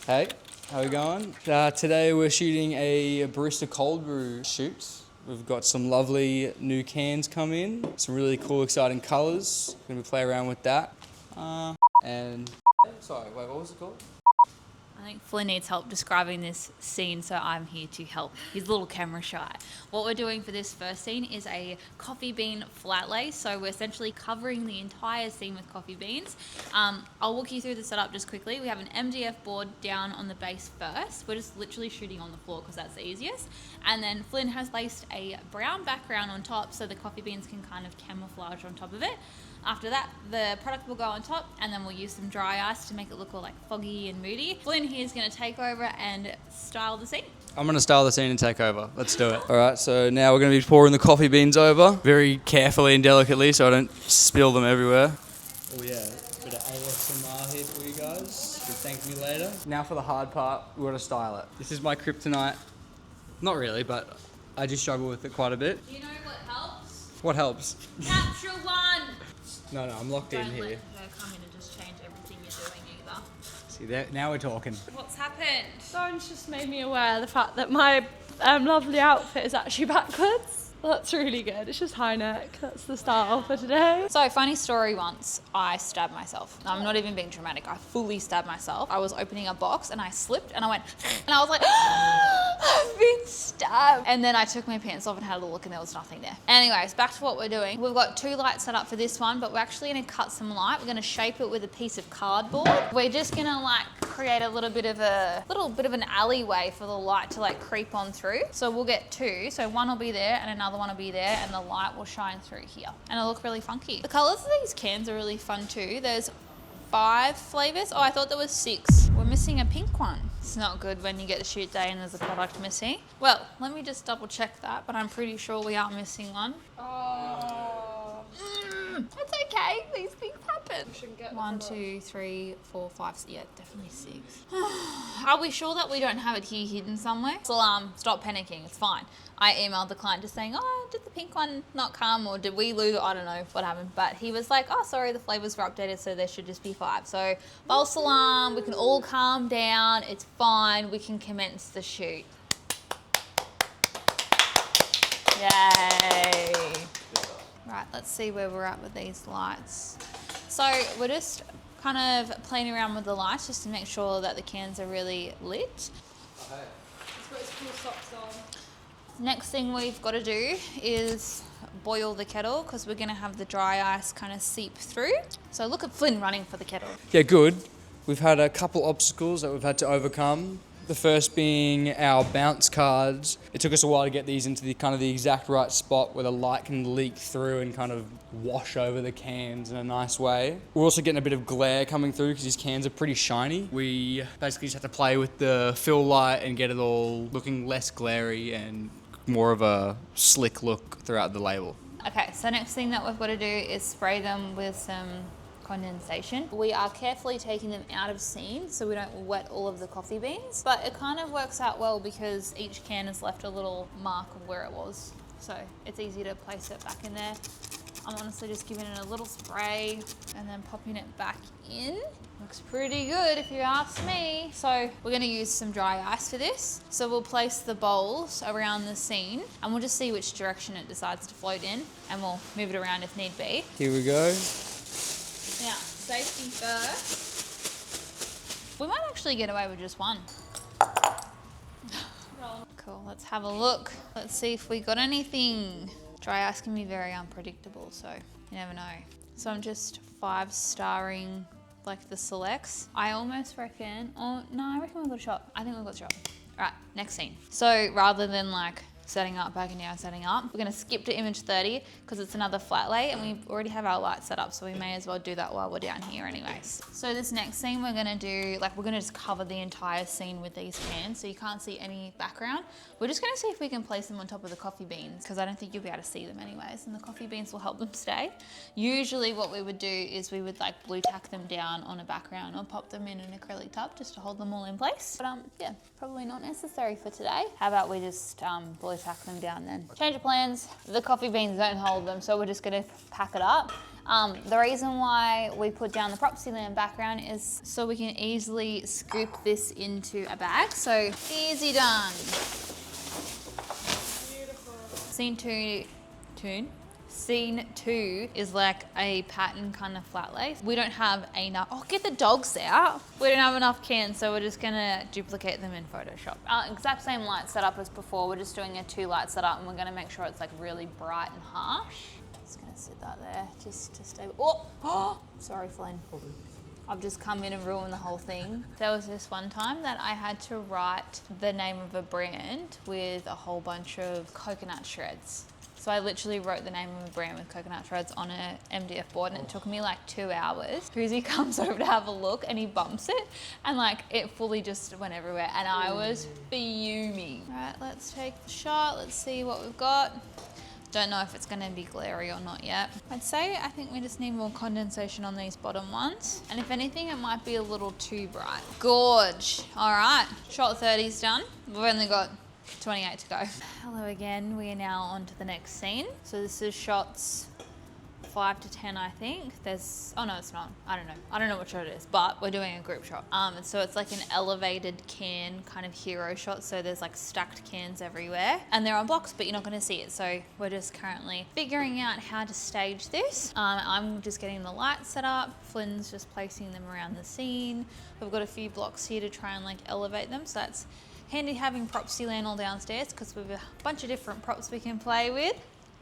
Hey, how we going? Today we're shooting a Barista Cold Brew shoot. We've got some lovely new cans come in, some really cool, exciting colours. We're gonna play around with that. Sorry, wait, what was it called? I think Flynn needs help describing this scene, so I'm here to help. He's a little camera shy. What we're doing for this first scene is a coffee bean flat lay, so we're essentially covering the entire scene with coffee beans. I'll walk you through the setup just quickly. We have an MDF board down on the base first. We're just literally shooting on the floor because that's the easiest. And then Flynn has placed a brown background on top so the coffee beans can kind of camouflage on top of it. After that, the product will go on top, and then we'll use some dry ice to make it look all like foggy and moody. Flynn here is going to take over and style the scene. I'm gonna style the scene and take over. Let's do it. All right, so now we're gonna be pouring the coffee beans over, very carefully and delicately so I don't spill them everywhere. Oh yeah, bit of ASMR here for you guys. You'll thank me later. Now for the hard part, we're gonna style it. This is my kryptonite. Not really, but I do struggle with it quite a bit. Do you know what helps? What helps? Capture one! No, I'm locked in here. Don't let her come in and just change everything you're doing either. See, there, now we're talking. What's happened? Someone's just made me aware of the fact that my lovely outfit is actually backwards. That's really good. It's just high neck. That's the style for today. So, funny story, once I stabbed myself. I'm not even being dramatic. I fully stabbed myself. I was opening a box and I slipped and I went, and I was like, I've been stabbed. And then I took my pants off and had a look and there was nothing there. Anyways, back to what we're doing. We've got 2 lights set up for this one, but we're actually gonna cut some light. We're gonna shape it with a piece of cardboard. We're just gonna like create a little bit of an alleyway for the light to like creep on through. So we'll get 2. So one will be there and another one will be there, and the light will shine through here and it'll look really funky. The colors of these cans are really fun too. There's 5 flavors. Oh, I thought there was 6. We're missing a pink one. It's not good when you get to shoot day and there's a product missing. Well, let me just double check that, but I'm pretty sure we are missing one. It's okay, these things happen. 1, 2, 3, 4, 5, yeah, definitely 6. Are we sure that we don't have it here hidden somewhere? So stop panicking, it's fine. I emailed the client just saying, oh, did the pink one not come, or did we lose it? I don't know what happened, but he was like, oh, sorry, the flavors were updated, so there should just be 5. So false alarm, we can all calm down, it's fine, we can commence the shoot. Yay. Right, let's see where we're at with these lights. So we're just kind of playing around with the lights just to make sure that the cans are really lit. Let's put his cool socks on. Next thing we've got to do is boil the kettle because we're going to have the dry ice kind of seep through. So look at Flynn running for the kettle. Yeah, good. We've had a couple obstacles that we've had to overcome. The first being our bounce cards. It took us a while to get these into the exact right spot where the light can leak through and kind of wash over the cans in a nice way. We're also getting a bit of glare coming through because these cans are pretty shiny. We basically just have to play with the fill light and get it all looking less glary and more of a slick look throughout the label. Okay, so next thing that we've got to do is spray them with some condensation. We are carefully taking them out of scene so we don't wet all of the coffee beans, but it kind of works out well because each can has left a little mark of where it was. So it's easy to place it back in there. I'm honestly just giving it a little spray and then popping it back in. Looks pretty good if you ask me. So we're gonna use some dry ice for this. So we'll place the bowls around the scene and we'll just see which direction it decides to float in and we'll move it around if need be. Here we go. Now, safety first. We might actually get away with just one. Cool, let's have a look. Let's see if we got anything. Dry ice can be very unpredictable, so you never know. So I'm just 5-starring like the selects. I almost reckon, oh no, I reckon we got a shot. I think we got a shot. All right, next scene. So rather than like setting up, backing down, setting up, we're gonna skip to image 30 because it's another flat lay and we already have our lights set up, so we may as well do that while we're down here anyways. So this next scene we're gonna do, we're gonna just cover the entire scene with these cans so you can't see any background. We're just gonna see if we can place them on top of the coffee beans because I don't think you'll be able to see them anyways, and the coffee beans will help them stay. Usually what we would do is we would like blue tack them down on a background or pop them in an acrylic tub just to hold them all in place. But yeah, probably not necessary for today. How about we just blue tack them down then. Change of plans. The coffee beans don't hold them, so we're just gonna pack it up. The reason why we put down the Propsyland background is so we can easily scoop this into a bag. So easy done. Scene two is like a pattern kind of flat lace. We don't have enough. Oh, get the dogs out. We don't have enough cans, so we're just gonna duplicate them in Photoshop. Exact same light setup as before. We're just doing a 2 light setup, and we're gonna make sure it's like really bright and harsh. Just gonna sit that there, just to stay. Oh, sorry, Flynn. I've just come in and ruined the whole thing. There was this one time that I had to write the name of a brand with a whole bunch of coconut shreds. So I literally wrote the name of a brand with coconut shreds on a MDF board, and it took me like 2 hours. Koozie comes over to have a look and he bumps it, and like it fully just went everywhere, and I was fuming. All right, let's take the shot. Let's see what we've got. Don't know if it's gonna be glary or not yet. I think we just need more condensation on these bottom ones. And if anything, it might be a little too bright. Gorge. All right, shot 30's done. We've only got 28 to go. Hello again, we are now on to the next scene. So this is shots 5 to 10, I think. Oh no, it's not. I don't know what shot it is, but we're doing a group shot. So it's like an elevated can kind of hero shot. So there's like stacked cans everywhere, and they're on blocks, but you're not gonna see it. So we're just currently figuring out how to stage this. I'm just getting the lights set up. Flynn's just placing them around the scene. We've got a few blocks here to try and like elevate them. So that's handy having Propsyland all downstairs, because we've a bunch of different props we can play with.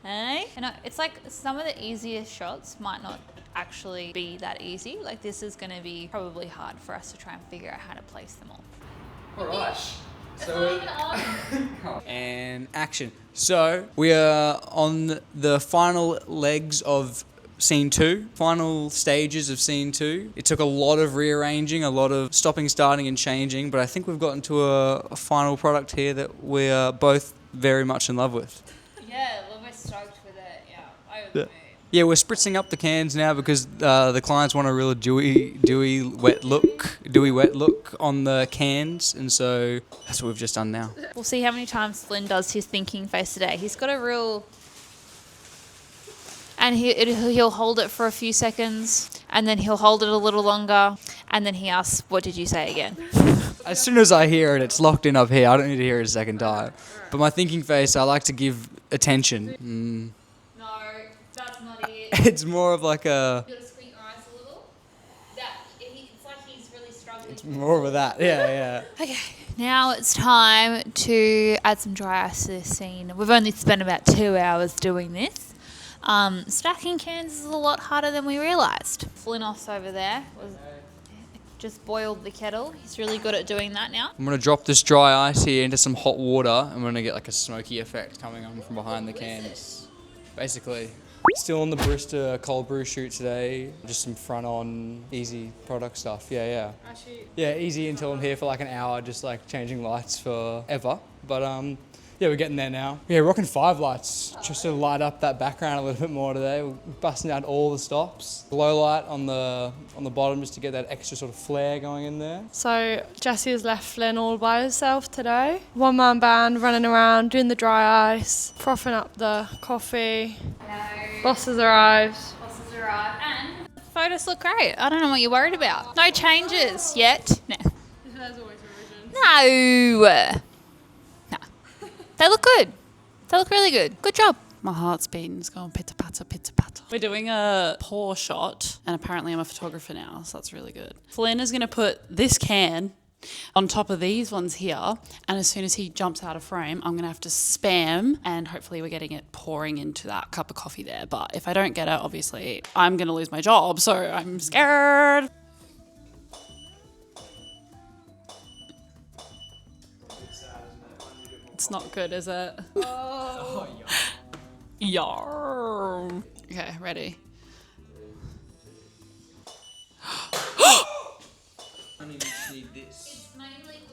Hey? You know, it's like some of the easiest shots might not actually be that easy. Like this is going to be probably hard for us to try and figure out how to place them all. All right. So and action. So we are on the final legs of scene 2, final stages of scene 2. It took a lot of rearranging, a lot of stopping, starting and changing, but I think we've gotten to a final product here that we are both very much in love with. Yeah, we're stoked with it. Yeah, over the moon. Yeah, we're spritzing up the cans now because the clients want a real dewy wet look on the cans, and so that's what we've just done now. We'll see how many times Flynn does his thinking face today. He's got a real... And he'll hold it for a few seconds, and then he'll hold it a little longer, and then he asks, what did you say again? As soon as I hear it, it's locked in up here. I don't need to hear it a second time. But my thinking face, I like to give attention. No, that's not it. It's more of like a... You gotta squint your eyes a little. It's like he's really struggling. It's more of that, yeah. Okay, now it's time to add some dry ice to this scene. We've only spent about 2 hours doing this. Stacking cans is a lot harder than we realised. Flynnos over there just boiled the kettle. He's really good at doing that now. I'm going to drop this dry ice here into some hot water. I'm going to get like a smoky effect coming on from behind the cans. Basically. Still on the Barista Cold Brew shoot today. Just some front-on, easy product stuff. Yeah. Yeah, easy until I'm here for like an hour, just like changing lights forever. But yeah, we're getting there now. Yeah, rocking 5 lights just to light up that background a little bit more today. We're busting out all the stops. Low light on the bottom just to get that extra sort of flare going in there. So Jesse has left Flynn all by herself today. One-man band running around, doing the dry ice, frothing up the coffee. Hello. Boss has arrived. And the photos look great. I don't know what you're worried about. No changes yet. No. There's always revisions. No. They look good. They look really good. Good job. My heart's beating. It's going pitter patter, pitter patter. We're doing a pour shot, and apparently I'm a photographer now, so that's really good. Flynn is going to put this can on top of these ones here, and as soon as he jumps out of frame, I'm going to have to spam, and hopefully we're getting it pouring into that cup of coffee there. But if I don't get it, obviously I'm going to lose my job, so I'm scared. It's not good, is it? Oh. Yar. Okay, ready.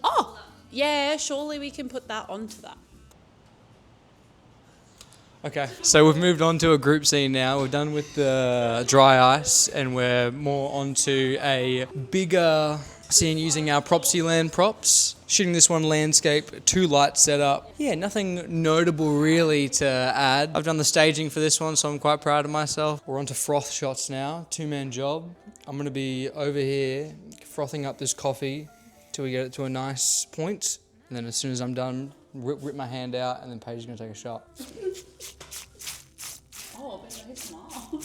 Oh, yeah, surely we can put that onto that. Okay, so we've moved on to a group scene now. We're done with the dry ice and we're more onto a bigger Seeing using our Propsyland props. Shooting this one landscape, 2 light setup. Yeah, nothing notable really to add. I've done the staging for this one, so I'm quite proud of myself. We're on to froth shots now, 2-man job. I'm gonna be over here frothing up this coffee till we get it to a nice point. And then as soon as I'm done, rip my hand out, and then Paige is gonna take a shot. Oh, very small.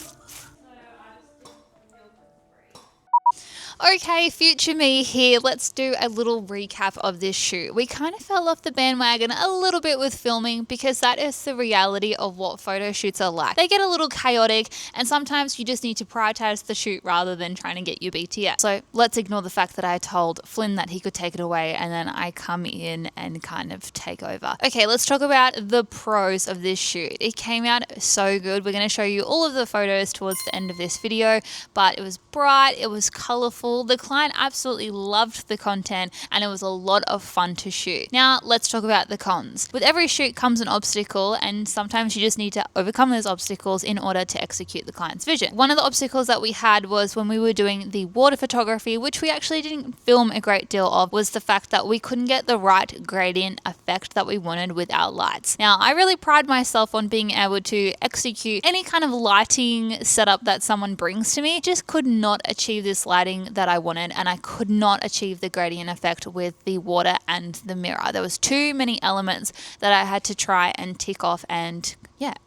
Okay, future me here. Let's do a little recap of this shoot. We kind of fell off the bandwagon a little bit with filming because that is the reality of what photo shoots are like. They get a little chaotic and sometimes you just need to prioritize the shoot rather than trying to get your BTS. So let's ignore the fact that I told Flynn that he could take it away and then I come in and kind of take over. Okay, let's talk about the pros of this shoot. It came out so good. We're going to show you all of the photos towards the end of this video, but it was bright, it was colorful. The client absolutely loved the content and it was a lot of fun to shoot. Now let's talk about the cons. With every shoot comes an obstacle and sometimes you just need to overcome those obstacles in order to execute the client's vision. One of the obstacles that we had was when we were doing the water photography, which we actually didn't film a great deal of, was the fact that we couldn't get the right gradient effect that we wanted with our lights. Now I really pride myself on being able to execute any kind of lighting setup that someone brings to me. Just could not achieve this lighting that I wanted and I could not achieve the gradient effect with the water and the mirror. There was too many elements that I had to try and tick off and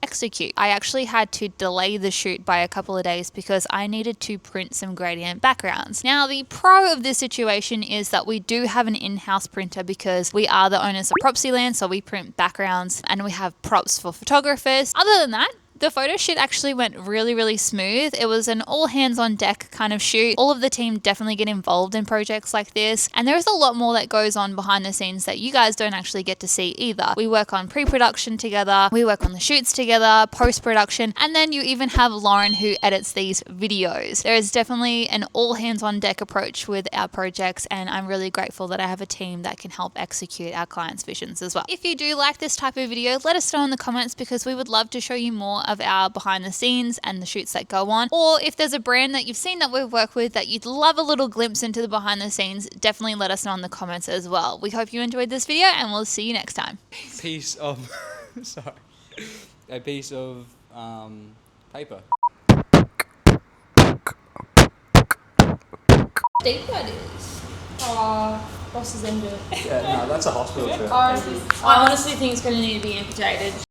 execute. I actually had to delay the shoot by a couple of days because I needed to print some gradient backgrounds. Now the pro of this situation is that we do have an in-house printer because we are the owners of Propsyland, so we print backgrounds and we have props for photographers. Other than that, the photo shoot actually went really, really smooth. It was an all hands on deck kind of shoot. All of the team definitely get involved in projects like this. And there's a lot more that goes on behind the scenes that you guys don't actually get to see either. We work on pre-production together. We work on the shoots together, post-production, and then you even have Lauren who edits these videos. There is definitely an all hands on deck approach with our projects. And I'm really grateful that I have a team that can help execute our clients' visions as well. If you do like this type of video, let us know in the comments because we would love to show you more of our behind the scenes and the shoots that go on. Or if there's a brand that you've seen that we've worked with that you'd love a little glimpse into the behind the scenes, definitely let us know in the comments as well. We hope you enjoyed this video and we'll see you next time. Piece of, sorry, a piece of paper. Deep that is. Boss is injured. Yeah, no, that's a hospital trip. I honestly think it's going to need to be amputated.